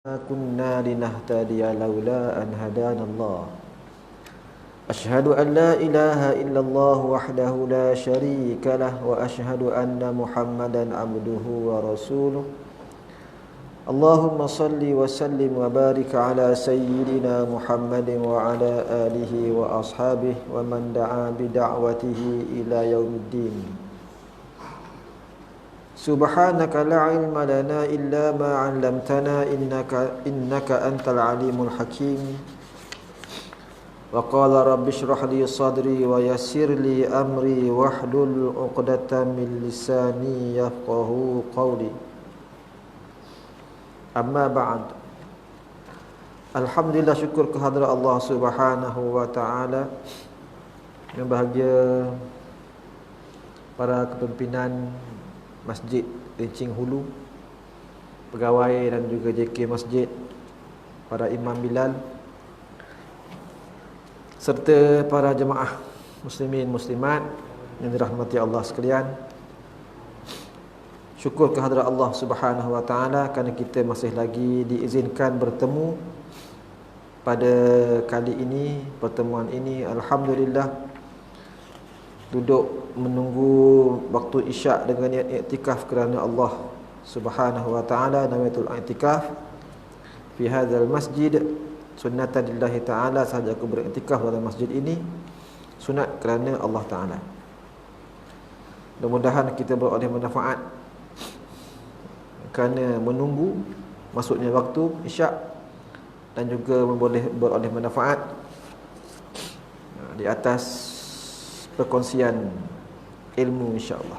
كنا لنهتدي لولا أن هدانا الله أشهد أن لا إله إلا الله وحده لا شريك له وأشهد أن محمدا عبده ورسوله اللهم صل وسلم وبارك على سيدنا محمد وعلى آله وأصحابه ومن دعا بدعوته إلى يوم الدين سبحانك لا علم لنا إلا ما علمتنا إنك أنت العليم الحكيم وقال رب اشرح لي صدري ويسر لي أمري واحلل عقدة من لساني يفقه قولي أما بعد Alhamdulillah, syukur kehadrat Allah Subhanahu wa taala. Yang bahagia para kepimpinan Masjid Lincing Hulu, pegawai dan juga JK Masjid, para imam Bilal, serta para jemaah muslimin muslimat yang dirahmati Allah sekalian. Syukur kehadrat Allah Subhanahu wa taala kerana kita masih lagi diizinkan bertemu pada kali ini, pertemuan ini. Alhamdulillah, duduk menunggu waktu isyak dengan niat iktikaf kerana Allah Subhanahu wa taala. Namatul i'tikaf fi hadzal masjid sunnatan lillahi taala. Sahaja aku beriktikaf dalam masjid ini sunat kerana Allah taala. Mudah-mudahan kita beroleh manfaat kerana menunggu masuknya waktu isyak, dan juga boleh beroleh manfaat di atas perkongsian ilmu, insya-Allah.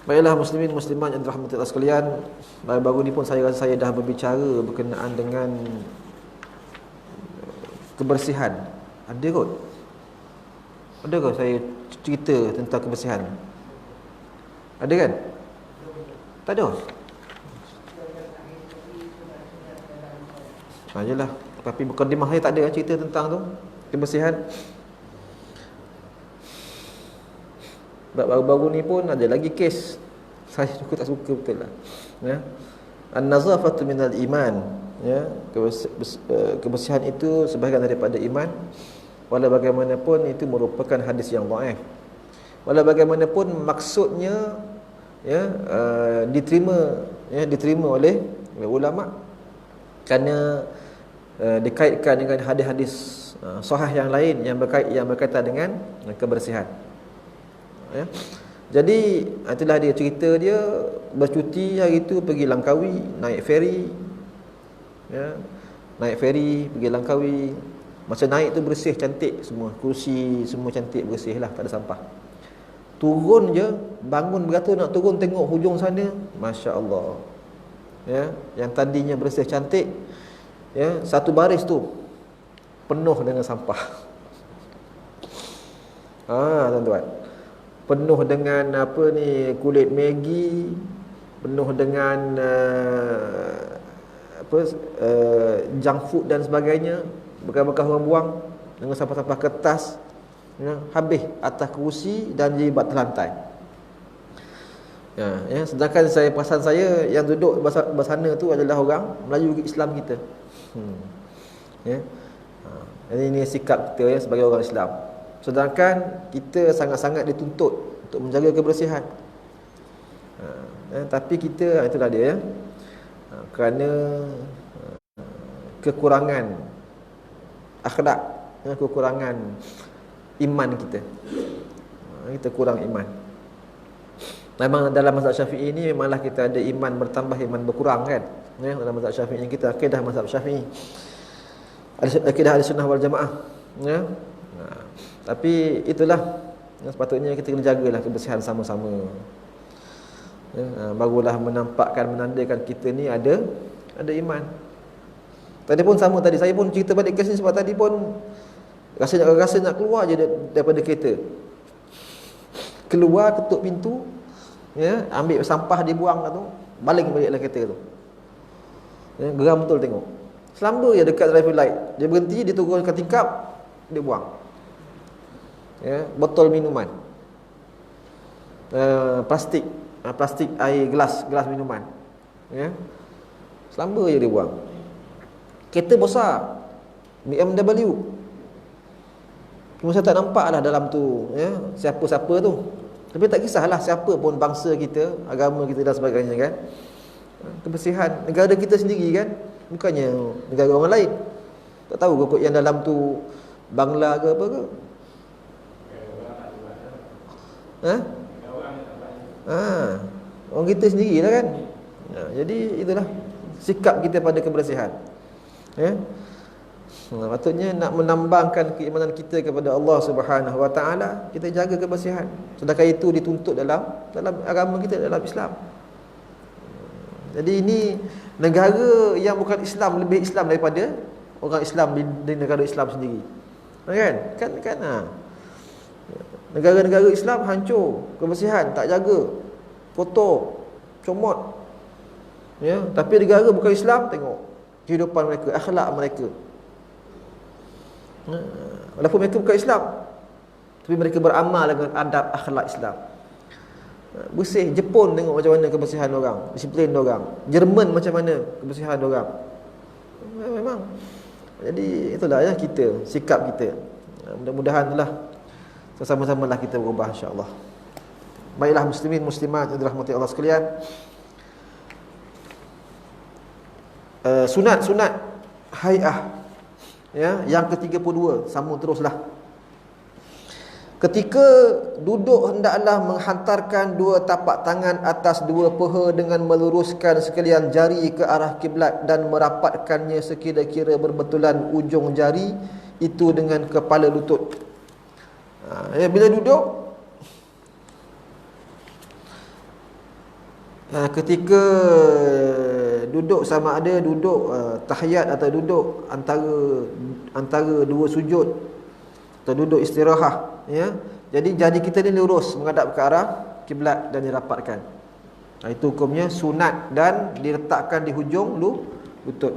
Baiklah muslimin muslimat yang dirahmati Allah sekalian, baru-baru ni pun saya rasa saya dah berbicara berkenaan dengan kebersihan. Ada kot? Ada kot saya cerita tentang kebersihan? Ada kan? Tak ada? Jelah. Tapi mukadimah saya tak ada cerita tentang tu, kebersihan. Baru-baru ni pun ada lagi kes. Saya juga tak suka betul lah. Ya. An-nazafatu minal iman. Ya, kebersihan itu sebahagian daripada iman. Walau bagaimanapun itu merupakan hadis yang dhaif. Walau bagaimanapun maksudnya diterima oleh ulama kerana dikaitkan dengan hadis-hadis sahih yang lain yang berkaitan dengan kebersihan. Ya. Jadi itulah dia cerita dia bercuti hari itu pergi Langkawi, naik feri. Ya. Naik feri pergi Langkawi. Masa naik tu bersih cantik semua, kursi semua cantik bersih lah, tak ada sampah. Turun je, bangun beratur nak turun tengok hujung sana, masya-Allah. Ya, yang tadinya bersih cantik, ya, satu baris tu penuh dengan sampah. Tuan-tuan, penuh dengan kulit Maggi, penuh dengan junk food dan sebagainya, bekas-bekas orang buang, dengan sampah-sampah kertas, ya, habis atas kerusi dan di batas lantai. Ya, sedangkan perasan saya yang duduk bersama sana tu adalah orang Melayu Islam kita. Ya. Jadi ini sikap kita ya sebagai orang Islam. Sedangkan kita sangat-sangat dituntut untuk menjaga kebersihan. Tapi kita itulah dia ya. Kerana kekurangan akhlak, kekurangan iman kita. Kita kurang iman. Memang dalam mazhab Syafi'i ini memanglah kita ada iman bertambah, iman berkurang kan. Ya, dalam mazhab Syafi'i kita akidah mazhab Syafi'i. Akidah Ahlussunnah wal Jamaah. Ya. Tapi itulah yang sepatutnya kita kena jagalah kebersihan sama-sama. Ya, barulah menandakan kita ni ada iman. Tadi pun sama, tadi saya pun cerita balik kes ni sebab tadi pun rasa nak keluar je daripada kereta. Keluar, ketuk pintu, ya, ambil sampah dibuang tu, baling baliklah kereta tu. Ya, geram betul tengok. Selamba je dekat traffic light, dia berhenti, dia turunkan tingkap, dia buang. Ya, botol minuman, plastik, plastik air gelas minuman. Ya. Selamba je dia buang. Kereta besar BMW. Cuma saya tak nampak lah dalam tu, ya, siapa-siapa tu. Tapi tak kisahlah siapa pun bangsa kita, agama kita dan sebagainya kan. Kebersihan negara kita sendiri kan, bukannya negara orang lain. Tak tahu kok yang dalam tu Bangla ke apa ke? Orang kita sendirilah kan. Jadi itulah sikap kita pada kebersihan. Ya. Patutnya nak menambahkan keimanan kita kepada Allah Subhanahu Wa Taala, kita jaga kebersihan. Sedangkan itu dituntut dalam agama kita, dalam Islam. Jadi ini negara yang bukan Islam lebih Islam daripada orang Islam di negara Islam sendiri. Kan. Negara-negara Islam hancur kebersihan, tak jaga, kotor, comot. Ya, tapi negara bukan Islam, tengok kehidupan mereka, akhlak mereka. Walaupun mereka bukan Islam, tapi mereka beramal dengan adab akhlak Islam. Bersih. Jepun tengok macam mana kebersihan orang, disiplin orang. Jerman macam mana kebersihan orang. Memang. Jadi itulah ya kita, sikap kita. Mudah-mudahan itulah sama-samalah kita berubah insya-Allah. Baiklah muslimin muslimat yang dirahmati Allah sekalian. Sunat hai'ah, ya, yang ke-32, sambung teruslah. Ketika duduk hendaklah menghantarkan dua tapak tangan atas dua peha dengan meluruskan sekalian jari ke arah kiblat dan merapatkannya sekira-kira berbetulan ujung jari itu dengan kepala lutut. Bila duduk, ketika duduk, sama ada duduk tahiyat atau duduk antara dua sujud atau duduk istirahat, ya. Jadi jari kita ni lurus menghadap ke arah kiblat dan dirapatkan. Itu hukumnya sunat dan diletakkan di hujung lutut.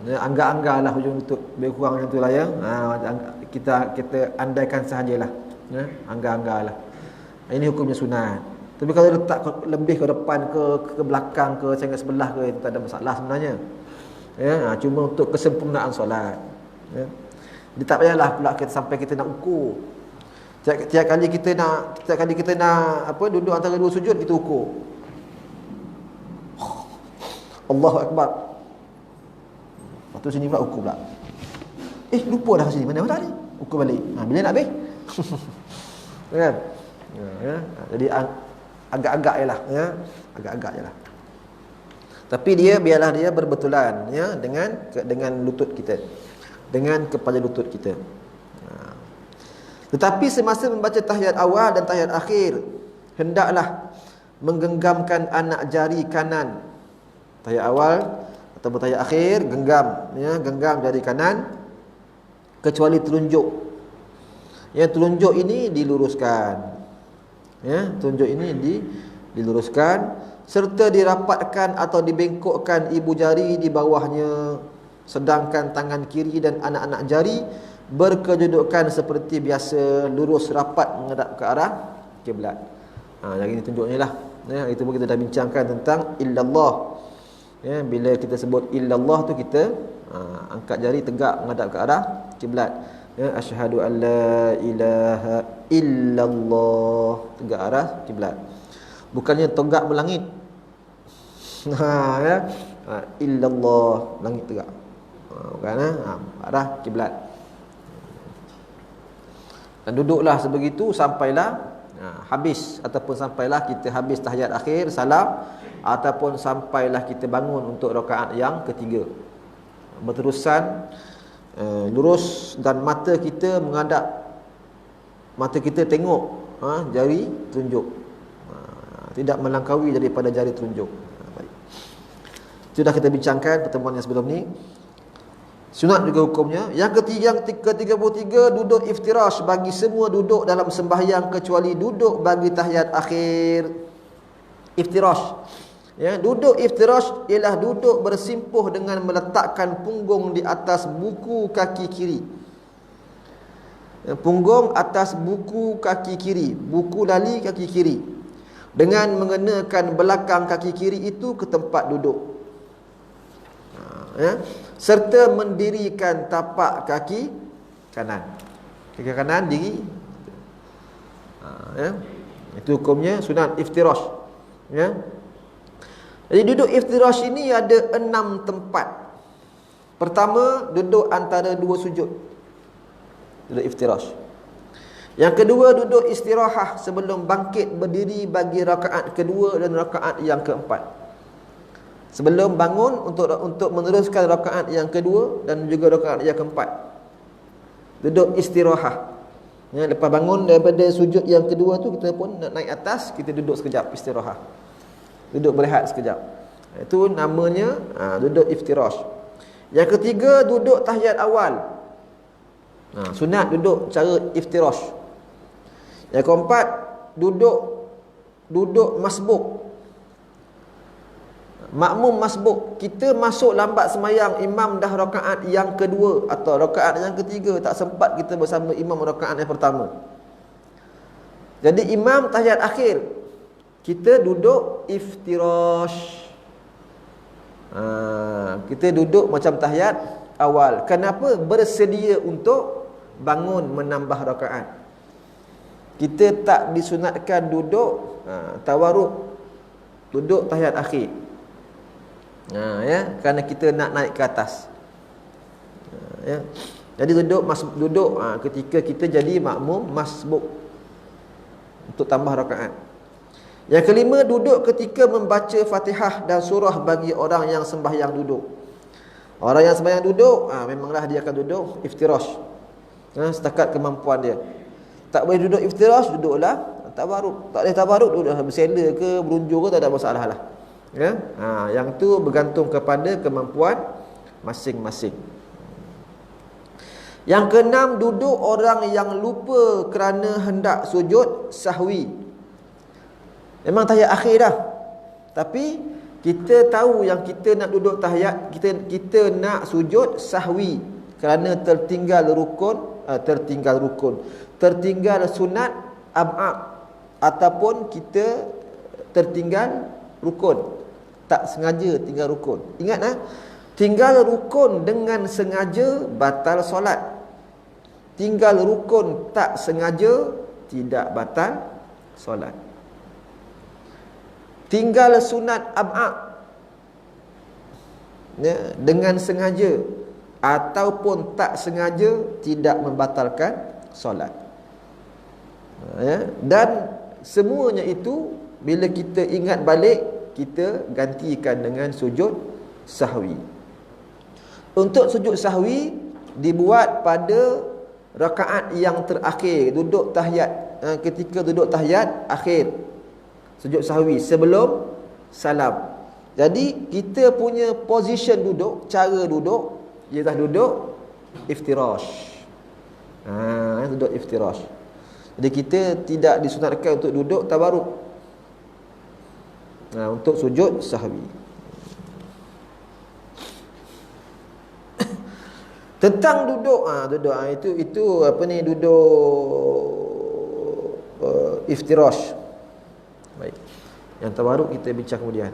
Angga-angga lah hujung lutut, lebih kurang macam itulah ya. Kita andaikan sahajalah, ya, angga-angga lah. Ini hukumnya sunat. Tapi kalau letak lebih ke depan ke belakang ke sangat sebelah ke, itu tak ada masalah sebenarnya. Ya, cuma untuk kesempurnaan solat. Ya. Dia tak payahlah pula sampai kita nak ukur. Tiap kali kita nak duduk antara dua sujud kita ukur. Allahu Akbar. Lepas tu sini pula ukur pula. Lupa dah sini mana tadi. Ukur balik. Bila nak habis? Kan? Ya. Jadi agak-agak jelah, ya. Agak-agak jelah. Tapi biarlah dia berbetulan, ya, dengan lutut kita, dengan kepala lutut kita. Tetapi semasa membaca tahiyat awal dan tahiyat akhir, hendaklah menggenggamkan anak jari kanan. Tahiyat awal atau tahiyat akhir genggam jari kanan kecuali telunjuk. Yang telunjuk ini diluruskan. Ya, telunjuk ini diluruskan serta dirapatkan atau dibengkokkan ibu jari di bawahnya, sedangkan tangan kiri dan anak-anak jari berkedudukan seperti biasa, lurus rapat menghadap ke arah kiblat. Yang ini tunjuknya lah. Ya, itu pun kita dah bincangkan tentang illallah. Ya, bila kita sebut illallah tu kita angkat jari tegak menghadap ke arah kiblat. Ya, asyhadu an la ilaha illallah, tegak arah kiblat. Bukannya tonggak melangit. Ya. Illallah, langit tegak. Bukan, arah kiblat. Dan duduklah sebegitu sampailah habis, ataupun sampailah kita habis tahiyat akhir, salam, ataupun sampailah kita bangun untuk rakaat yang ketiga. Berterusan lurus dan mata kita menghadap, mata kita tengok jari telunjuk, tidak melangkaui daripada jari telunjuk. Baik. Sudah kita bincangkan pertemuan yang sebelum ni. Sunat juga hukumnya. Yang ke-33, duduk iftirash bagi semua duduk dalam sembahyang kecuali duduk bagi tahiyat akhir. Iftirash, ya, duduk iftirash ialah duduk bersimpuh dengan meletakkan punggung di atas buku kaki kiri. Punggung atas buku kaki kiri, buku lali kaki kiri. dengan mengenakan belakang kaki kiri itu ke tempat duduk. Ya, serta mendirikan tapak kaki kanan. Kaki kanan diri. Ya. Itu hukumnya sunat iftirash. Ya. Jadi duduk iftirash ini ada 6 tempat. Pertama, duduk antara 2 sujud. Duduk iftirash. Yang kedua, duduk istirahah sebelum bangkit berdiri bagi rakaat kedua dan rakaat yang keempat. Sebelum bangun untuk meneruskan rakaat yang kedua dan juga rakaat yang keempat. Duduk istirahah. Ya, lepas bangun daripada sujud yang kedua tu, kita pun nak naik atas, kita duduk sekejap istirahah. Duduk berehat sekejap. Itu namanya duduk iftirash. Yang ketiga, duduk tahiyat awal. Sunat duduk cara iftirash. Yang keempat, duduk masbuk. Makmum masbuk. Kita masuk lambat semayang, imam dah rakaat yang kedua atau rakaat yang ketiga, tak sempat kita bersama imam rakaat yang pertama. Jadi imam tahiyat akhir, kita duduk iftirash. Kita duduk macam tahiyat awal. Kenapa? Bersedia untuk bangun menambah rakaat. Kita tak disunatkan duduk tawarruk, duduk tahiyat akhir. Ya, kerana kita nak naik ke atas. Ya. Jadi duduk ketika kita jadi makmum masbuk untuk tambah rakaat. Yang kelima, duduk ketika membaca Fatihah dan surah bagi orang yang sembahyang duduk. Orang yang sembahyang duduk, memanglah dia akan duduk iftirash. Setakat kemampuan dia. Tak boleh duduk iftirash, duduklah tabarruk. Tak boleh tabarruk, duduklah bersela ke berunjung ke, tak ada masalah lah. Ya? Yang tu bergantung kepada kemampuan masing-masing. Yang keenam, duduk orang yang lupa kerana hendak sujud sahwi. Memang tahiyat akhir dah, tapi kita tahu yang kita nak duduk tahiyat, kita nak sujud sahwi kerana tertinggal sunat ab'ad, ataupun kita tertinggal rukun, tak sengaja tinggal rukun. Ingat tinggal rukun dengan sengaja batal solat. Tinggal rukun tak sengaja tidak batal solat. Tinggal sunat ab'ad, ya, dengan sengaja ataupun tak sengaja tidak membatalkan solat. Ya, dan semuanya itu bila kita ingat balik, kita gantikan dengan sujud sahwi. Untuk sujud sahwi dibuat pada rakaat yang terakhir, duduk tahiyat, ketika duduk tahiyat akhir, sujud sahwi sebelum salam. Jadi kita punya position duduk, cara duduk ialah duduk iftirash. Duduk iftirash. Jadi kita tidak disunatkan untuk duduk tabarruk. Untuk sujud sahwi. Tentang duduk, itu apa ni, duduk iftirash. Baik. Yang tabarruk kita bincang kemudian.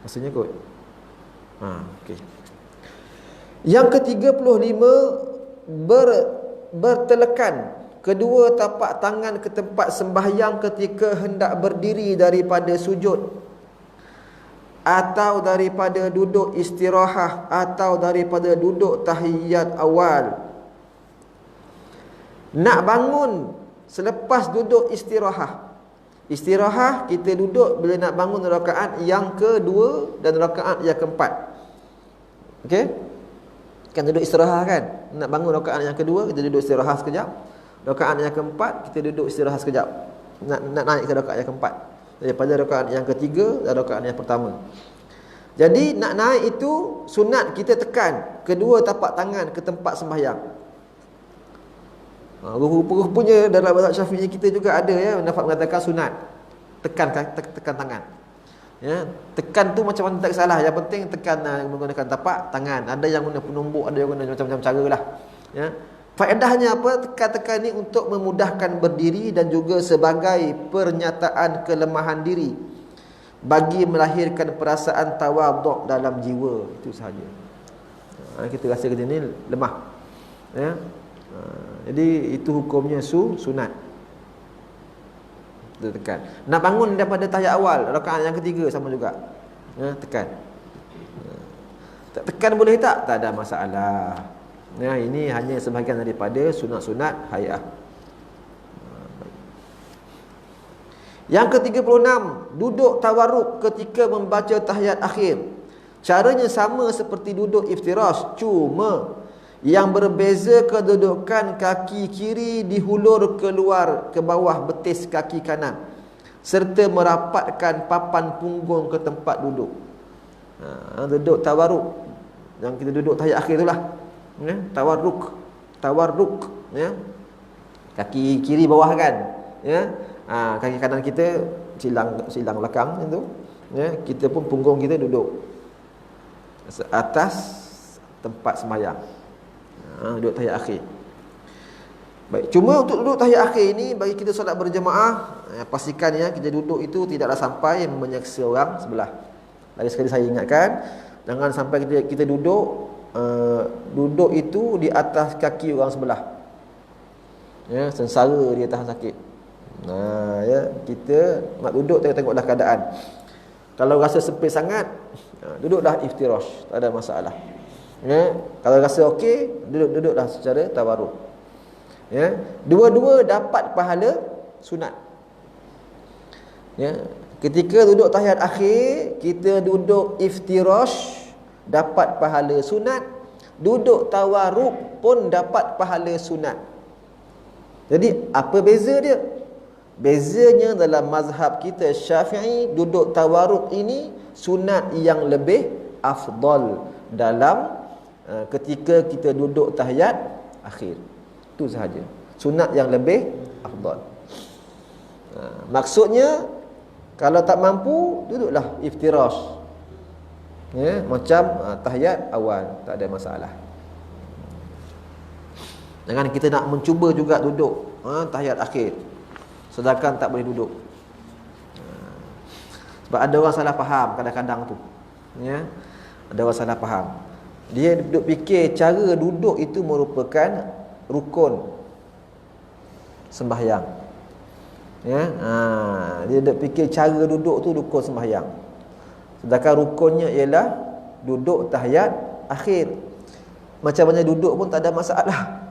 Rasanya kot. Okey. Yang ke-35, bertelekan kedua tapak tangan ke tempat sembahyang ketika hendak berdiri daripada sujud, atau daripada duduk istirahah, atau daripada duduk tahiyat awal. Nak bangun selepas duduk istirahah. Istirahah kita duduk bila nak bangun rakaat yang kedua dan rakaat yang keempat. Okey? Kan duduk istirahat kan? Nak bangun rakaat yang kedua, kita duduk istirahat sekejap. Rakaat yang keempat, kita duduk istirahat sekejap. Nak naik ke rakaat yang keempat, daripada rakaat yang ketiga dan rakaat yang pertama. Jadi nak naik itu sunat kita tekan kedua tapak tangan ke tempat sembahyang. Rupa-rupanya dalam mazhab Syafi'i kita juga ada, ya, pendapat mengatakan sunat tekan tangan. Ya, tekan tu macam mana tak salah, yang penting tekan menggunakan tapak tangan. Ada yang guna penumbuk, ada yang guna macam-macam cara lah. Ya. Faedahnya apa? Tekan-tekan ni untuk memudahkan berdiri dan juga sebagai pernyataan kelemahan diri bagi melahirkan perasaan tawaduk dalam jiwa. Itu sahaja. Kita rasa kita ni lemah, ya. Jadi itu hukumnya sunat. Kita tekan. Nak bangun daripada tahiyat awal, rakaat yang ketiga sama juga, ya, tekan. Tak tekan boleh tak? Tak ada masalah. Ya, ini hanya sebahagian daripada sunat-sunat hayah. Yang ke-36, duduk tawarruk ketika membaca tahiyat akhir. Caranya sama seperti duduk iftirash, cuma yang berbeza kedudukan kaki kiri dihulur keluar ke bawah betis kaki kanan serta merapatkan papan punggung ke tempat duduk. Duduk tawarruk, yang kita duduk tahiyat akhir itulah, ya, tawarruk, ya. Kaki kiri bawah kan, ya. Kaki kanan kita silang belakang itu, ya. Kita pun punggung kita duduk atas tempat sembahyang. Duduk tahiyat akhir. Baik, cuma untuk duduk tahiyat akhir ini bagi kita solat berjemaah, pastikan ya kita duduk itu tidaklah sampai menyeksa orang sebelah. Lagi sekali saya ingatkan, jangan sampai kita duduk itu di atas kaki orang sebelah. Ya, sengsara dia tahan sakit. Ya, kita nak duduk tengok-tengoklah keadaan. Kalau rasa sempit sangat, duduklah iftirash, tak ada masalah. Ya, kalau rasa okey, duduklah secara tawarruk. Ya, dua-dua dapat pahala sunat. Ya, ketika duduk tahiyat akhir, kita duduk iftirash dapat pahala sunat, duduk tawarruk pun dapat pahala sunat. Jadi apa beza dia? Bezanya dalam mazhab kita Syafi'i, duduk tawarruk ini sunat yang lebih afdal dalam ketika kita duduk tahiyat akhir. Itu sahaja. Sunat yang lebih afdal. Maksudnya kalau tak mampu, duduklah iftirash. Ya, macam tahiyat awal, tak ada masalah. Jangan kita nak mencuba juga duduk tahiyat akhir sedangkan tak boleh duduk. Sebab ada orang salah faham kadang-kadang tu. Ya. Ada orang salah faham. Dia duduk fikir cara duduk itu merupakan rukun sembahyang. Ya. Dia duduk fikir cara duduk tu rukun sembahyang. Sedangkan rukunnya ialah duduk tahiyat akhir. Macam mana duduk pun tak ada masalah.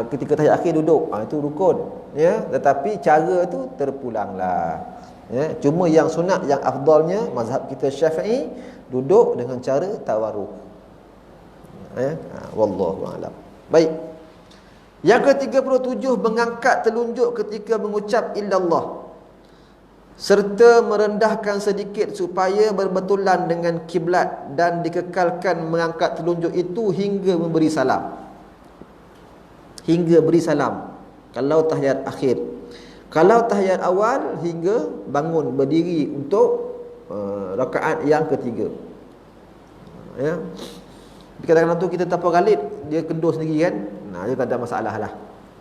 Ketika tahiyat akhir duduk, itu rukun, ya. Tetapi cara tu terpulanglah, ya. Cuma yang sunat, yang afdalnya mazhab kita Syafi'i, duduk dengan cara tawarruk, ya. Wallahu a'lam. Baik. Yang ke-37, mengangkat telunjuk ketika mengucap illallah serta merendahkan sedikit supaya berbetulan dengan kiblat dan dikekalkan mengangkat telunjuk itu hingga memberi salam. Hingga beri salam kalau tahiyat akhir. Kalau tahiyat awal, hingga bangun berdiri untuk rakaat yang ketiga. Ya. Kadang-kadang tu kita tanpa galib, dia kendur sendiri kan. Dia tak ada masalah lah.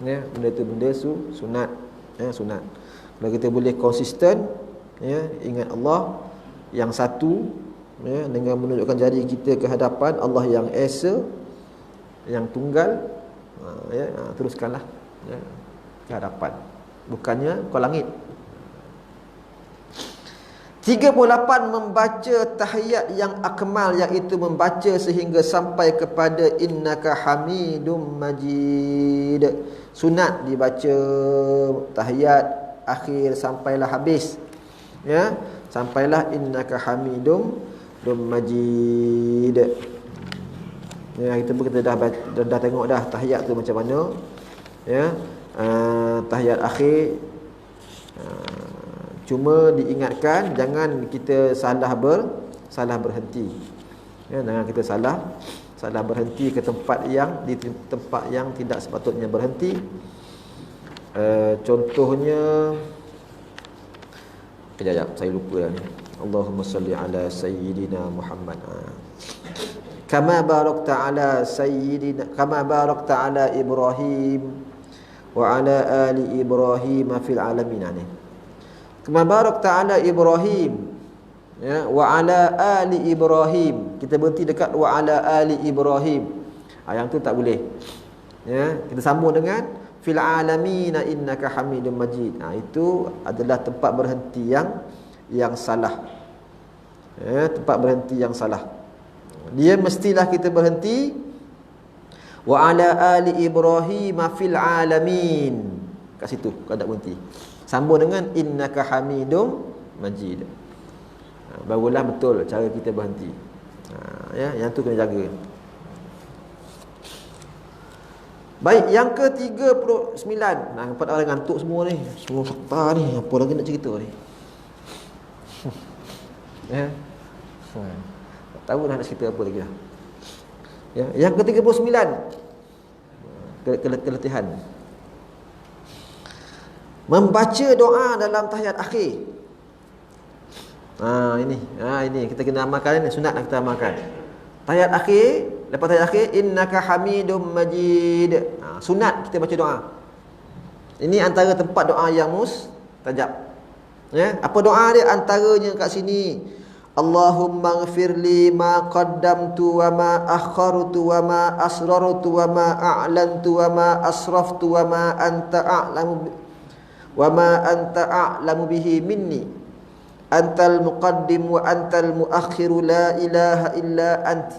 Ya, benda tu benda sunat, ya, sunat. Kalau kita boleh konsisten, ya, ingat Allah yang satu, ya, dengan menunjukkan jari kita ke hadapan Allah yang esa, yang tunggal, ya, teruskanlah, ya, ke hadapan, bukannya ke langit. 38, membaca tahiyat yang akmal, iaitu membaca sehingga sampai kepada innaka hamidum majid. Sunat dibaca tahiyat akhir sampailah habis, ya, sampailah innaka hamidum majid. Ya, kita dah tengok dah tahiyat tu macam mana, ya. Tahiyat akhir, cuma diingatkan jangan kita salah berhenti, ya, jangan kita salah berhenti ke tempat yang tidak sepatutnya berhenti. Contohnya, kejap saya lupa dah ni. Allahumma salli ala sayyidina Muhammad. kama barakta ala sayyidina kama barakta ala Ibrahim wa ala ali Ibrahim fil alamin. Kama barakta ala Ibrahim, ya, wa ala ali Ibrahim. Kita berhenti dekat wa ala ali Ibrahim. Yang tu tak boleh. Ya, kita sambung dengan fil alamin innaka Hamidum Majid. Itu adalah tempat berhenti yang salah. Ya, tempat berhenti yang salah. Dia mestilah kita berhenti wa ala ali Ibrahim fil alamin. Kat situ kau tak berhenti. Sambung dengan innaka Hamidum Majid. Barulah betul cara kita berhenti. Ya, yang tu kena jaga. Baik, yang ke-39. Nampak orang ngantuk semua ni. Semua fakta ni. Apa lagi nak cerita ni? Ya. Tak tahu nak cerita apa lagi dah. Ya, yang ke-39. Keletihan. Membaca doa dalam tahiyat akhir. Ini kita kena amalkan ni, sunat nak kita amalkan. Tahiyat akhir, lepas tahiyat akhir innaka Hamidum Majid. Sunat kita baca doa. Ini antara tempat doa yang mustajab. Ya, apa doa dia? Antaranya kat sini, Allahumma ighfirli ma qaddamtu wa ma akhartu wa ma asrartu wa ma a'lantu wa ma asraftu wa ma anta a'lamu bihi minni. Antal muqaddim wa antal muakhiru la ilaha illa ant.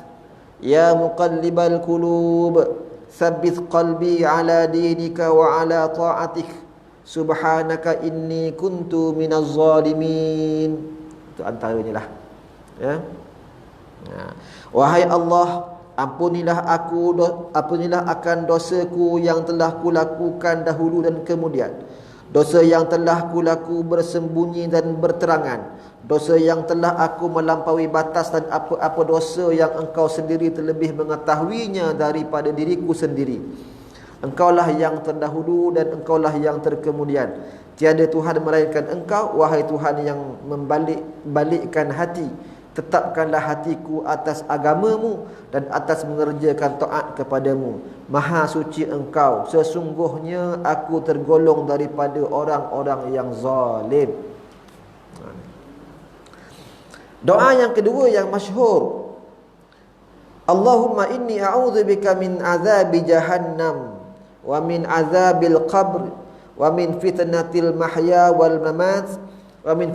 Ya muqallibal qulub, tsabbit qalbi ala dinika wa ala ta'atik. Subhanaka inni kuntu minaz zalimin. Itu antaranya lah. Ya. Wahai Allah, ampunilah akan dosaku yang telah kulakukan dahulu dan kemudian, dosa yang telah kulaku bersembunyi dan berterangan, dosa yang telah aku melampaui batas, dan apa-apa dosa yang engkau sendiri terlebih mengetahuinya daripada diriku sendiri. Engkaulah yang terdahulu dan engkaulah yang terkemudian. Tiada Tuhan melainkan engkau, wahai Tuhan yang membalikkan hati. Tetapkanlah hatiku atas agamamu dan atas mengerjakan taat kepadamu. Maha suci engkau, sesungguhnya aku tergolong daripada orang-orang yang zalim. Doa yang kedua yang masyhur, Allahumma inni a'udzubika min azabi jahannam wa min azabil qabr wa min fitnatil mahya wal mamat wa min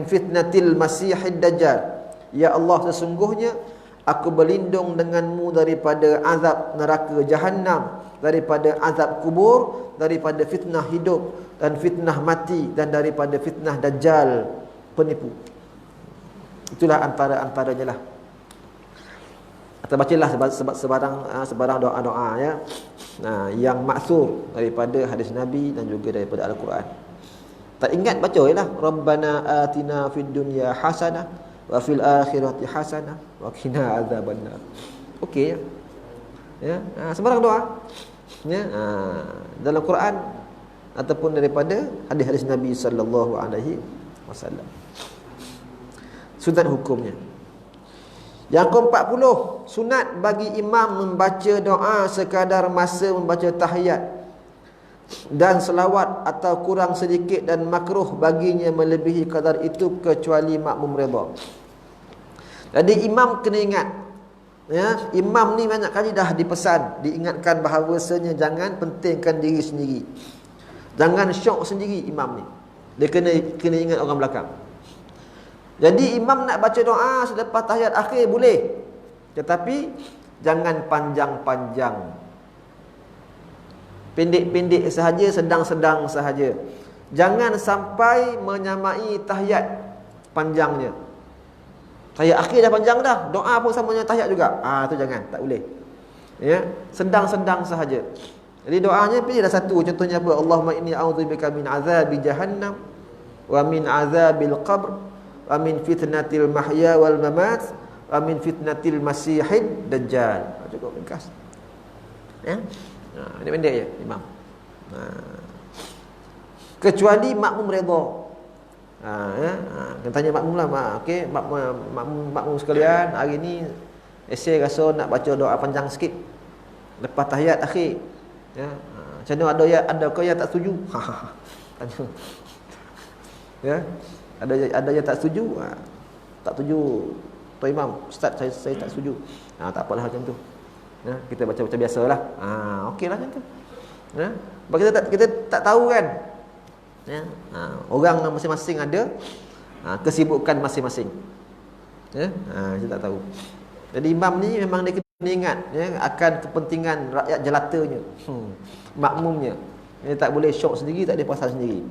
fitnatil masihid dajjal. Ya Allah, sesungguhnya aku berlindung denganmu daripada azab neraka Jahannam, daripada azab kubur, daripada fitnah hidup dan fitnah mati, dan daripada fitnah Dajjal penipu. Itulah antaranya lah. Atau bacalah sebarang doa-doa ya. Yang maksur daripada hadis Nabi dan juga daripada Al-Quran. Tak ingat baca je lah. Rabbana atina fid dunya hasanah wa fil akhirati hasanah wa qina azabannar. Okey ya. Sebarang doa ya, dalam Quran ataupun daripada hadis-hadis Nabi sallallahu alaihi wasallam. Sunat hukumnya. Yang ke-40, sunat bagi imam membaca doa sekadar masa membaca tahiyat dan selawat atau kurang sedikit, dan makruh baginya melebihi kadar itu kecuali makmum redha. Jadi imam kena ingat ya, imam ni banyak kali dah dipesan, diingatkan bahawasanya jangan pentingkan diri sendiri. Jangan syok sendiri imam ni. Dia kena ingat orang belakang. Jadi imam nak baca doa selepas tahiyat akhir boleh, tetapi jangan panjang-panjang. Pendek-pendek sahaja, sedang-sedang sahaja. Jangan sampai menyamai tahiyat panjangnya. Tahiyat akhir dah panjang dah, doa pun samanya tahiyat juga. Tu jangan, tak boleh. Ya, sedang-sedang sahaja. Jadi doanya pilihlah satu. Contohnya apa? Allahumma inni a'udzubika min azabi jahannam wa min azabil qabr wa min fitnatil mahya wal mamat wa min fitnatil masihid dajjal. Cukup ringkas. Ya. Pendek-pendek je imam. Kecuali makmum redha. Kena tanya makmum lah. Okey, makmum sekalian, hari ni Esei rasa nak baca doa panjang sikit lepas tahiyat akhir. Ya, macam mana ada kau yang tak setuju? Tanya. Ya, ada yang tak setuju? Tak setuju Tuan Imam, Ustaz, saya tak setuju. Tak apalah macam tu. Ya, kita baca macam biasalah. Okeylah macam tu. Ya, sebab kita tak tahu kan. Ya, orang masing-masing ada kesibukan masing-masing. Ya, kita tak tahu. Jadi imam ni memang dia kena ingat ya, akan kepentingan rakyat jelatanya, makmumnya. Dia tak boleh syok sendiri, tak boleh pasal sendiri.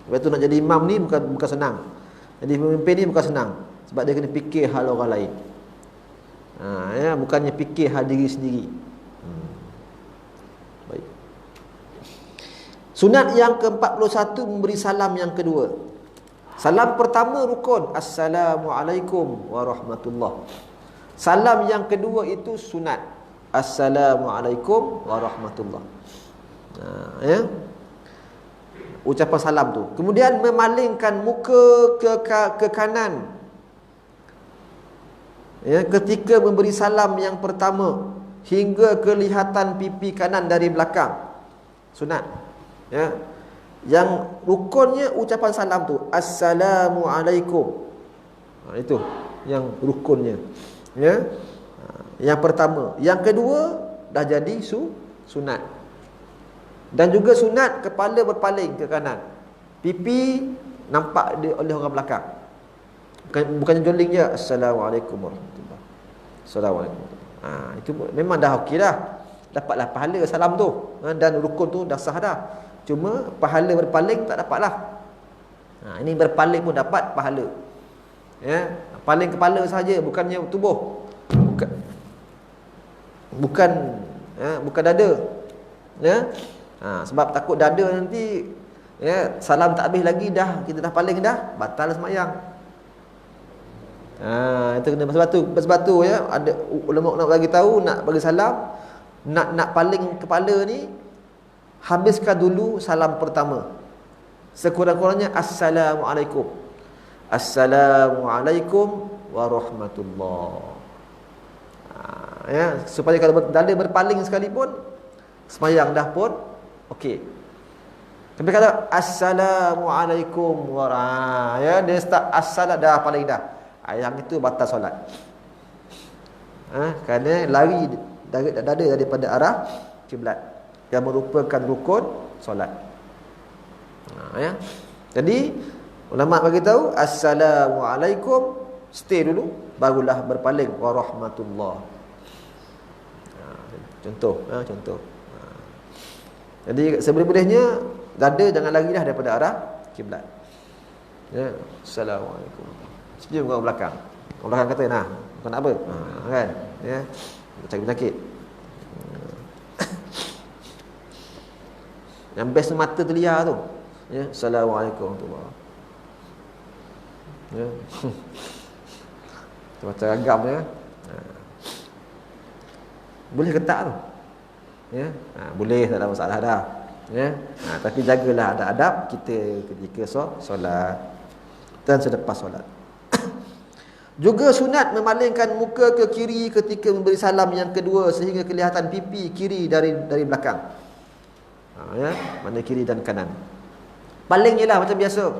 Sebab tu nak jadi imam ni bukan senang. Jadi pemimpin ni bukan senang, sebab dia kena fikir hal orang lain. Ya, bukannya fikir hal diri sendiri. Baik. Sunat yang ke-41 memberi salam yang kedua. Salam pertama rukun, Assalamualaikum warahmatullah. Salam yang kedua itu sunat, Assalamualaikum warahmatullah. Ya, ucapan salam tu. Kemudian memalingkan muka ke kanan. Ya, ketika memberi salam yang pertama hingga kelihatan pipi kanan dari belakang. Sunat. Ya. Yang rukunnya ucapan salam tu, Assalamualaikum. Itu yang rukunnya. Ya. Yang pertama, yang kedua dah jadi sunat. Dan juga sunat kepala berpaling ke kanan. Pipi nampak oleh orang belakang. Bukannya joling je, Assalamualaikum warahmatullahi. Assalamualaikum. Itu memang dah okey dah. Dapatlah pahala salam tu. Dan rukun tu dah sah dah. Cuma pahala berpaling tak dapatlah. Ini berpaling pun dapat pahala. Ya, paling kepala saja, bukannya tubuh. Bukan dada. Ya. Sebab takut dada nanti ya, salam tak habis lagi dah, kita dah paling dah, batal sembahyang. Itu kena sebab tu ya, ada ulama nak bagi tahu, nak bagi salam, nak paling kepala ni, habiskan dulu salam pertama. Sekurang-kurangnya Assalamualaikum. Assalamualaikum warahmatullahi. Ya, supaya kalau dada berpaling sekalipun sembahyang dah pun okey. Tapi kalau Assalamualaikum warahmatullahi, ya, dia start assalam dah paling dah. Yang itu batal solat. Kerana lari dada daripada arah kiblat yang merupakan rukun solat. Ya. Jadi ulama bagi tahu Assalamualaikum, stay dulu, barulah berpaling warahmatullah. Contoh. Jadi seboleh-bolehnya dada jangan lari dah daripada arah kiblat. Ya, Assalamualaikum. Sejuk orang belakang. Orang belakang kata, "Nah, kau nak apa?" Kan? Ya. Cari penyakit. Yang best tu mata telia tu. Ya, Assalamualaikum warahmatullahi. Ya. Macam agam ya. Boleh ke tak tu? Ya. Boleh, tak ada masalah dah. Ya. Tapi jagalah adab-adab kita ketika solat dan selepas solat. Juga sunat memalingkan muka ke kiri ketika memberi salam yang kedua sehingga kelihatan pipi kiri dari belakang. Ya, mana kiri dan kanan. Paling je lah macam biasa.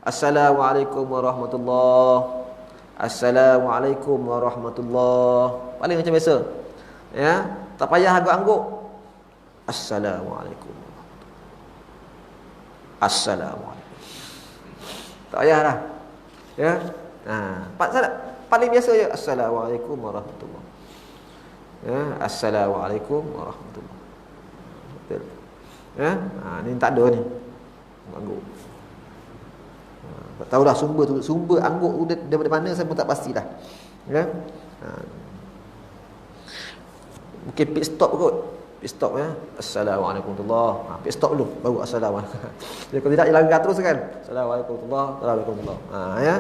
Assalamualaikum warahmatullahi. Assalamualaikum warahmatullahi. Paling macam biasa. Ya, tak payah angguk-angguk. Assalamualaikum. Assalamualaikum. Tak payah lah. Ya. Paling biasa je, Assalamualaikum warahmatullahi. Ya, Assalamualaikum warahmatullahi. Betul. Ya, ni tak ada ni. Angguk. Tak tahu dah sumber angguk tu daripada mana, saya pun tak pastilah. Ya. Mungkin pit stop kot. Pit stop ya. Assalamualaikum warahmatullahi. Pit stop dulu baru assalamualaikum. Jadi kalau tidak langgar terus kan. Assalamualaikum warahmatullahi. Ya.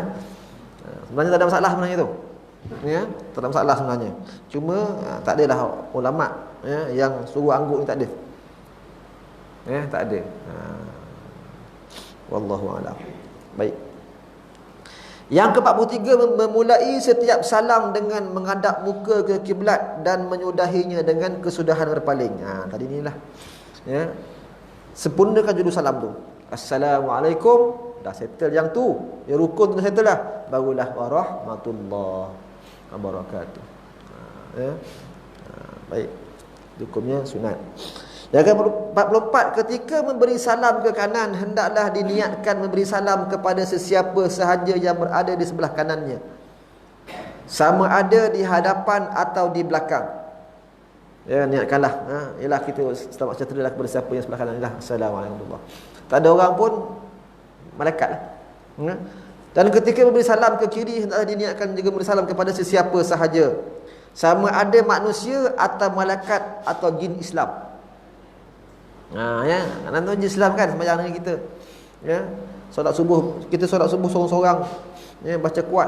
Sebenarnya tak ada masalah sebenarnya tu. Ya, tak ada masalah sebenarnya. Cuma tak adalah ulama ya yang suruh angguk ni, tak ada. Ya, tak ada. Wallahu a'lam. Baik. Yang ke-43, memulai setiap salam dengan menghadap muka ke kiblat dan menyudahinya dengan kesudahan berpaling. Tadi inilah. Ya. Sempurnakan judul salam tu. Assalamualaikum, dah settle yang tu. Ya, rukun tu dah settle lah. Barulah warahmatullahi wabarakatuh. Ya. Baik. Hukumnya sunat. Yang ke-44, ketika memberi salam ke kanan, hendaklah diniatkan memberi salam kepada sesiapa sahaja yang berada di sebelah kanannya, sama ada di hadapan atau di belakang. Ya, niatkanlah. Ialah kita selamat sejahtera kepada siapa yang sebelah kanan. Assalamualaikum. Tak ada orang pun, malaikat lah. Dan ketika memberi salam ke kiri, hendaklah diniatkan juga memberi salam kepada sesiapa sahaja, sama ada manusia atau malaikat atau jin Islam. Ya, anak tu Islam kan sembahyang dengan kita. Ya, solat subuh, kita solat subuh seorang-seorang. Ya, baca kuat.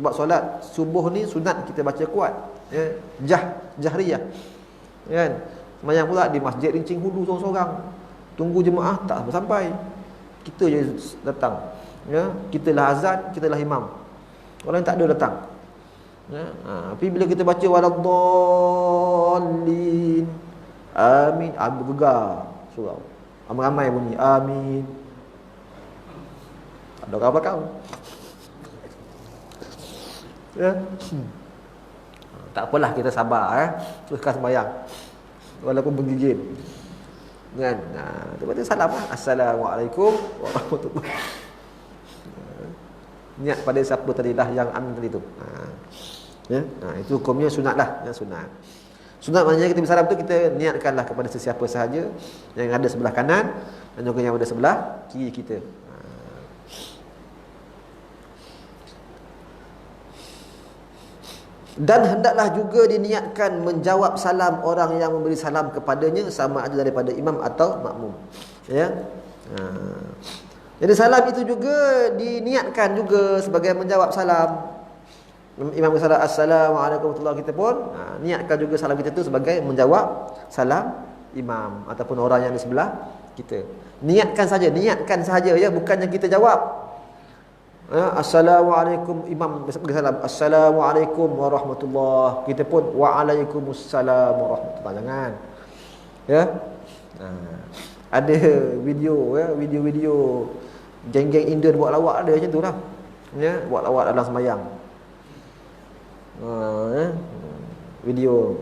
Sebab solat subuh ni sunat kita baca kuat. Ya, jahriyah. Kan? Sembahyang pula di Masjid Rincing Hulu seorang-seorang. Tunggu jemaah tak sampai. Kita je datang. Ya, kitalah azan, kitalah imam. Orang tak ada datang. Ya, tapi bila kita baca waladdallin, amin, bergegar surau. Ramai-ramai bunyi amin. Ada orang belakang. Ya. Tak apalah, kita sabar, teruskan sembahyang. Walaupun bergigit. Kan? Lepas tu salam lah. Assalamualaikum warahmatullahi. Niat pada siapa tadilah yang amin tadi tu. Ya. Itu hukumnya sunat lah. Ya, sunat. Sunat maknanya kita bersalam tu kita niatkanlah kepada sesiapa sahaja yang ada sebelah kanan dan juga yang ada sebelah kiri kita. Dan hendaklah juga diniatkan menjawab salam orang yang memberi salam kepadanya, sama ada daripada imam atau makmum. Ya. Jadi salam itu juga diniatkan juga sebagai menjawab salam. Imam bersalam assalamualaikum warahmatullahi, kita pun niatkan juga salam kita tu sebagai menjawab salam imam ataupun orang yang di sebelah kita. Niatkan saja ya, bukannya kita jawab. Assalamualaikum, imam bersalam assalamualaikum warahmatullahi, kita pun waalaikumsalam warahmatullahi. Jangan. Ya. Ada video ya, video-video geng-geng Indian buat lawak ada macam tu lah. Ya, buat lawak dalam sembahyang. Video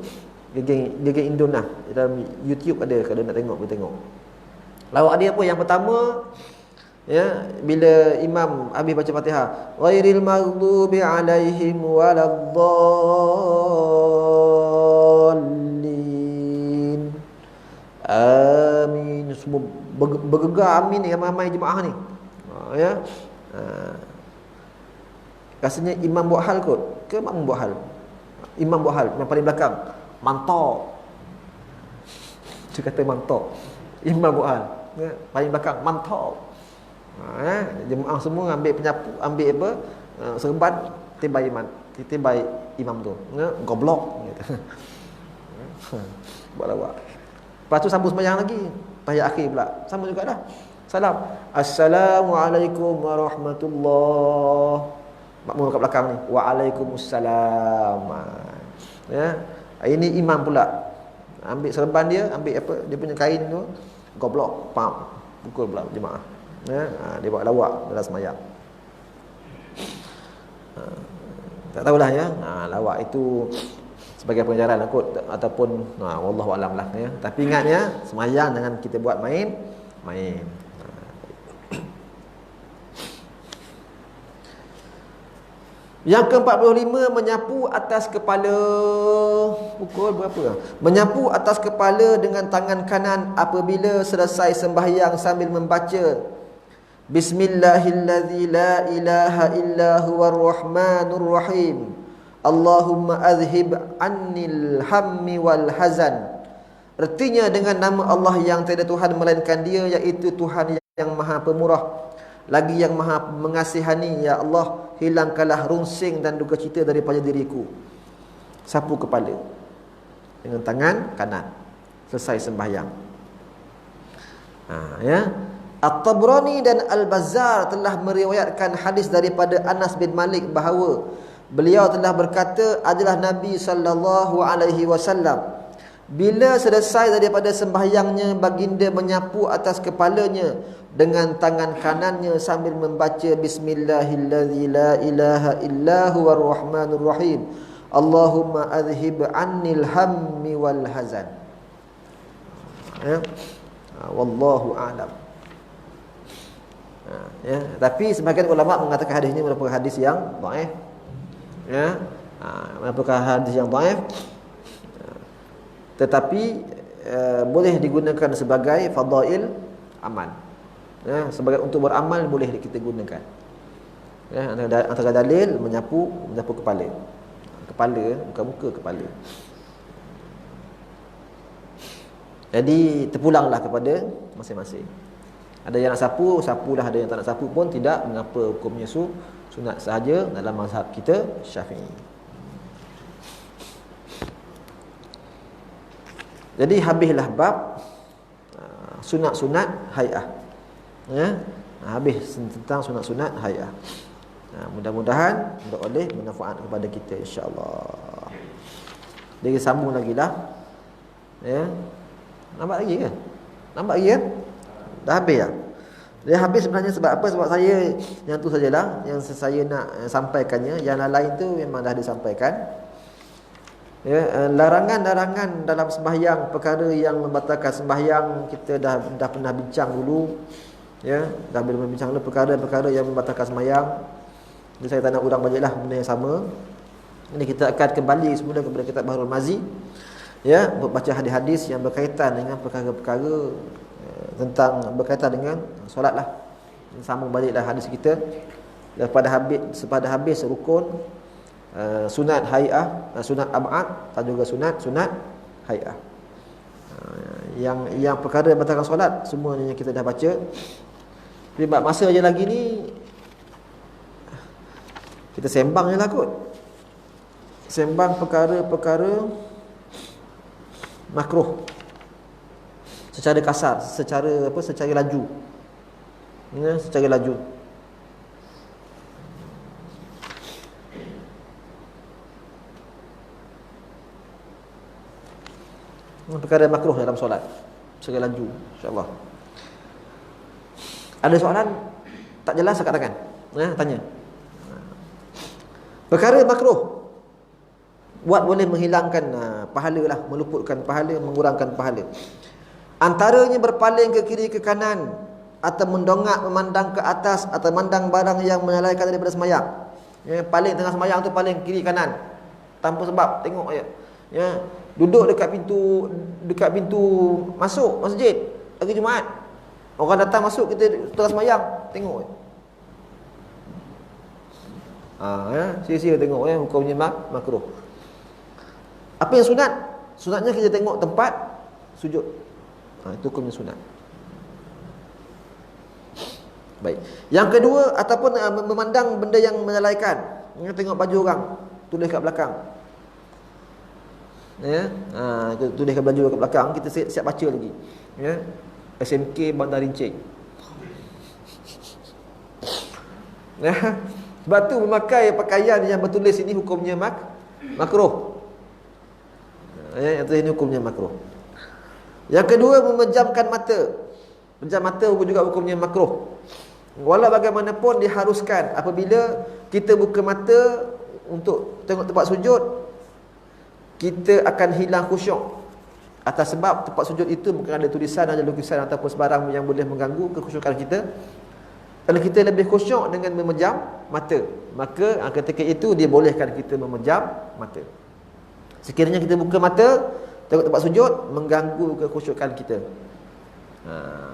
geng Indon lah dalam YouTube ada, kalau nak tengok boleh tengok. Lawak dia apa? Yang pertama, ya, bila imam habis baca Fatihah, ghairil maghdubi alaihim waladdallin, amin. Semua bergegar amin ni, ramai jemaah ni. Ya. Rasanya imam buat hal kot ke makmum buat hal? Imam buat hal, yang paling belakang mantok. Dia kata mantok. Imam buat hal, ya, paling belakang mantok. Jemaah semua ambil penyapu, ambil apa, serban, timbai imam tu. Ya, goblok gitu. Buat lawak. Lepas tu sambung sembahyang lagi. Tahiyat akhir pula sama juga dah. Salam. Assalamualaikum warahmatullahi. Makmum kat belakang ni, waalaikumsalam. Ya, ini imam pula ambil serban dia, ambil apa dia punya kain tu, goblok, pam, pukul pula jemaah. Ya, dia buat lawak dalam sembahyang. Tak tahulah ya. Lawak itu sebagai pengajaran kot ataupun wallahu alam lah ya. Tapi ingatnya sembahyang jangan kita buat main. Yang ke-45, menyapu atas kepala. Pukul berapa? Menyapu atas kepala dengan tangan kanan apabila selesai sembahyang sambil membaca Bismillahilladzi la ilaha illa huwar rahmanur rahim. Allahumma azhib annil hammi wal hazan. Artinya, dengan nama Allah yang tiada Tuhan melainkan Dia, iaitu Tuhan yang Maha Pemurah lagi yang Maha Mengasihani. Ya Allah, hilangkanlah runsing dan duka cita daripada diriku. Sapu kepala dengan tangan kanan selesai sembahyang. Ya. At-Tabrani dan Al-Bazzar telah meriwayatkan hadis daripada Anas bin Malik bahawa beliau telah berkata, adalah Nabi sallallahu alaihi wasallam, bila selesai daripada sembahyangnya, baginda menyapu atas kepalanya dengan tangan kanannya sambil membaca Bismillahilladzi la ilaha illa huwar rahmanur rahim, Allahumma adhhib annil hammi wal hazan. Ya. Wallahu a'lam. Ya, tapi sebagian ulama mengatakan hadis ini merupakan hadis yang dhaif. Ya. Merupakan hadis yang dhaif. Tetapi boleh digunakan sebagai fadail amal. Ya, sebagai untuk beramal boleh kita gunakan. Ya, antara dalil menyapu kepala. Kepala, bukan muka, kepala. Jadi terpulanglah kepada masing-masing. Ada yang nak sapu, sapulah. Ada yang tak nak sapu pun tidak mengapa, hukumnya sunat sahaja dalam mazhab kita Syafi'i. Jadi habislah bab sunat-sunat hai'ah. Ya, habis tentang sunat-sunat hai'ah. Mudah-mudahan boleh bermanfaat kepada kita, insya-Allah. Dia sambung lagi lah. Ya. Nampak lagi ke? Nampak lagi kan? Dah habis dah. Dia habis sebenarnya sebab apa? Sebab saya yang tu sajalah yang saya nak sampaikannya. Yang lain tu memang dah disampaikan. Ya, larangan-larangan dalam sembahyang, perkara yang membatalkan sembahyang kita dah pernah bincang dulu. Ya, dah bincang dulu perkara-perkara yang membatalkan sembahyang. Jadi saya tak nak ulang baliklah benda yang sama. Ini kita akan kembali semula kepada kitab Bahrul Mazi. Ya, baca hadis-hadis yang berkaitan dengan perkara-perkara tentang berkaitan dengan solat lah. Sambung baliklah hadis kita sepada habis rukun sunat hai'ah, sunat ab'ad dan juga sunat hai'ah. Yang perkara yang batalkan solat semuanya kita dah baca. Tapi masa je lagi ni kita sembang je lah kot. Sembang perkara-perkara makruh secara kasar, secara laju. Ya, secara laju. Perkara makruh dalam solat secara laju, insya-Allah. Ada soalan tak jelas angkat tangan. Ya, tanya. Perkara makruh buat boleh menghilangkan pahala lah, meluputkan pahala, mengurangkan pahala. Antaranya berpaling ke kiri ke kanan, atau mendongak memandang ke atas, atau memandang barang yang menyalahkan daripada sembahyang. Ya, paling tengah sembahyang tu paling kiri kanan tanpa sebab, tengok je. Ya, duduk dekat pintu masuk masjid hari Jumaat. Orang datang masuk, kita tengah sembahyang, tengok je. Ya, sia-sia tengok ya, hukumnya makruh. Apa yang sunat? Sunatnya kita tengok tempat sujud. Itu hukumnya sunat. Baik. Yang kedua, ataupun memandang benda yang menyalahkan. Tengok baju orang, tulis kat belakang. Ya, tulis kat baju kat belakang, kita siap baca lagi. Ya. SMK Bandar Rincing. Ya. Sebab tu memakai pakaian yang bertulis ini hukumnya makruh. Ya, yang ini hukumnya makruh. Yang kedua, memejamkan mata. Pejam mata juga hukumnya makruh. Walau bagaimanapun diharuskan apabila kita buka mata untuk tengok tempat sujud, kita akan hilang khusyuk. Atas sebab tempat sujud itu bukan ada tulisan, ada lukisan ataupun sebarang yang boleh mengganggu kekhusyukan kita. Kalau kita lebih khusyuk dengan memejam mata, maka ketika itu dia bolehkan kita memejam mata. Sekiranya kita buka mata tengok tempat sujud, mengganggu kekhusyukan kita.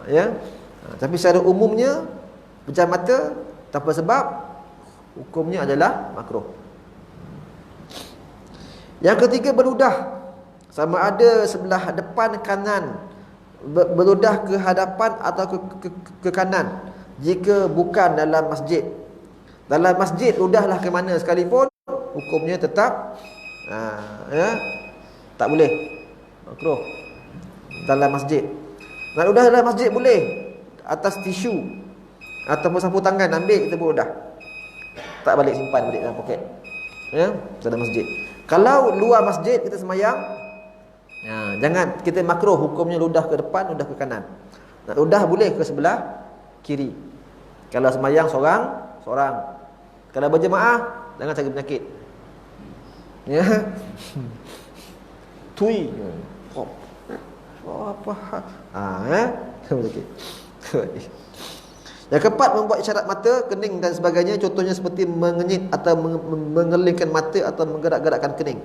Ya. Tapi secara umumnya pejam mata tanpa sebab hukumnya adalah makruh. Yang ketiga, berludah. Sama ada sebelah depan kanan, berludah ke hadapan atau ke kanan. Jika bukan dalam masjid. Dalam masjid ludahlah ke mana sekalipun, hukumnya tetap ya, tak boleh, makruh dalam masjid. Nak ludah dalam masjid boleh, atas tisu ataupun sapu tangan, ambil kita pun dah. Tak balik, simpan balik dalam poket. Ya, dalam masjid. Kalau luar masjid kita semayang, jangan, kita makruh hukumnya ludah ke depan, ludah ke kanan. Nak ludah boleh ke sebelah kiri. Kalau semayang seorang. Kalau berjemaah, jangan cari penyakit. Ya. Tui. Apa? Okey. Yang keempat, membuat isyarat mata, kening dan sebagainya. Contohnya seperti mengenyit atau mengelingkan mata atau menggerak-gerakkan kening.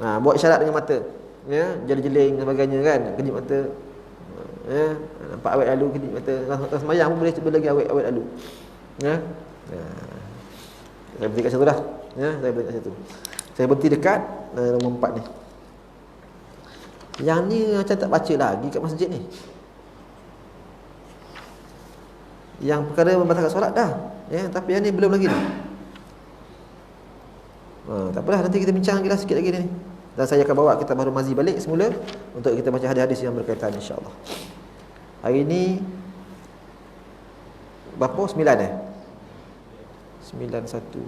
Buat isyarat dengan mata. Ya, jeli-jeling dan sebagainya kan, kenyit mata. Ya, nampak awet lalu kenyit mata. Kalau semayang pun boleh cuba lagi awet lalu. Ya. Saya berhenti kat situ dah. Ya, saya berhenti kat situ. Saya berhenti dekat nombor 4 ni. Yang ni macam tak baca lagi kat masjid ni. Yang perkara membatalkan solat dah, ya, tapi yang ni belum lagi ni. Tak apalah, nanti kita bincang lagi lah sikit lagi ni. Dan saya akan bawa kitab Bahrul Mazi balik semula untuk kita baca hadis-hadis yang berkaitan, insya-Allah. Hari ni berapa? 9 91.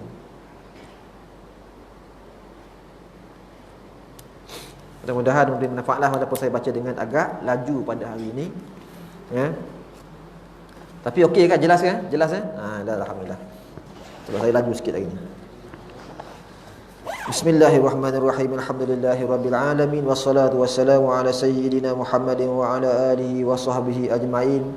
Mudah-mudahan memberi manfaatlah walaupun saya baca dengan agak laju pada hari ini. Ya. Tapi okey kan? Jelas kan? Jelas kan? Dah, alhamdulillah. Sebab saya laju sikit lagi ni. Bismillahirrahmanirrahim. Alhamdulillahirabbil alamin wassalatu wassalamu ala sayyidina Muhammadin wa ala alihi wa sahbihi ajmain.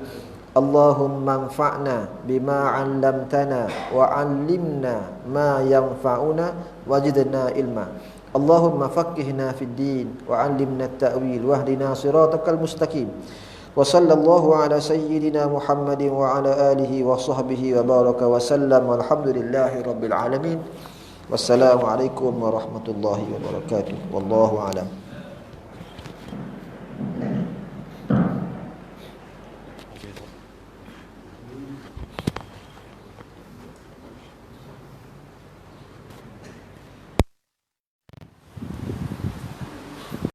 Allahumma anfa'na bima 'allamtana wa 'allimna ma yanfa'una wajidna ilma. Allahumma faqqihna fid din wa 'allimna at-ta'wil wahdina siratal mustaqim. Wa sallallahu ala sayyidina Muhammadin wa ala alihi wa sahbihi wa baraka wa sallam. Walhamdulillahi rabbil alamin. Wassalamu alaikum warahmatullahi wabarakatuh. Wallahu a'lam.